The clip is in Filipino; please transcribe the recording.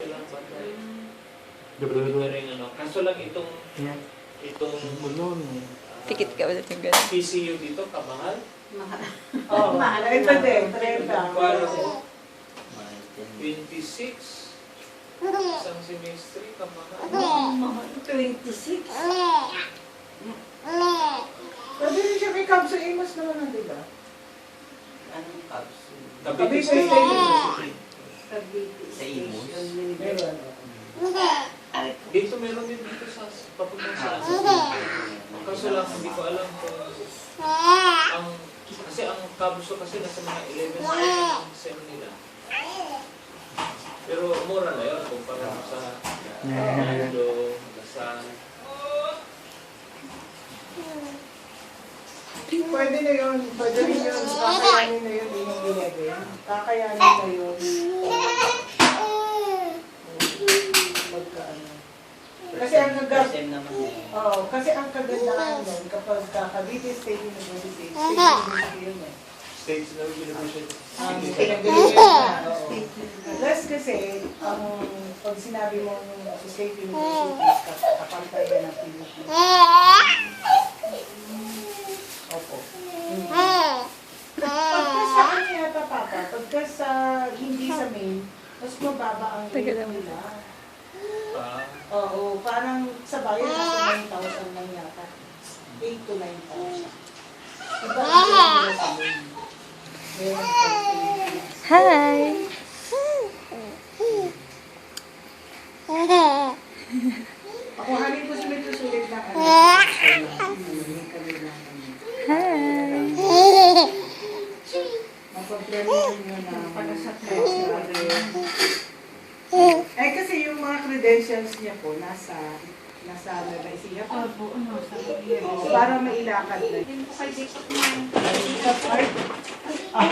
silang bantay. Pero kaso lang itong Pikit ka ulit yung gano'n. PCU dito, kamahal. Oo, mahal. Ito din, 30. Para ko, 26. Isang semestre, kamahal. Mahal. 26. Pwede rin siya may Capsule Amos naman, di ba? Anong capsule? Cavite Cavite State State University. Sa Imus? Meron. Dito meron din dito sa papuntang sa kaso lang hindi ko alam kung kasi ang kabso kasi nasa mga 11 ang sem nila. Pero mura na yun kumpara sa Mando, sa Pwede na yun. Pwede rin yun. Kakayanin na yun. Yung ginagay. Kakayanin na yun. Magkaano. Kasi ang gagawin. SM naman eh. Oo, kasi ang kagandahan nun kapag Cavite State University, State University yun eh. States na University. Ang pinagalingan na. Oo. Plus kasi, ang pag sinabi mo sa State University, kapantay ka ng Pilipinas. Opo. Pagka sa ano yata, Papa? Pagka sa hindi sa main, mas mababa ang rate nila. Oo, parang sa bayan nasa 9,000 lang yata. 8 to 9,000. Iba ang rate nila sa main. Meron sa Pilipinas. Hi! Pakuhanin ko si Mito sulit na ano. Hi! Magpag-premium nyo na eh kasi yung mga credentials niya po nasa Nueva Ecija po. Oo, para mailakad na. Hindi po kayo dito kumain. Ay,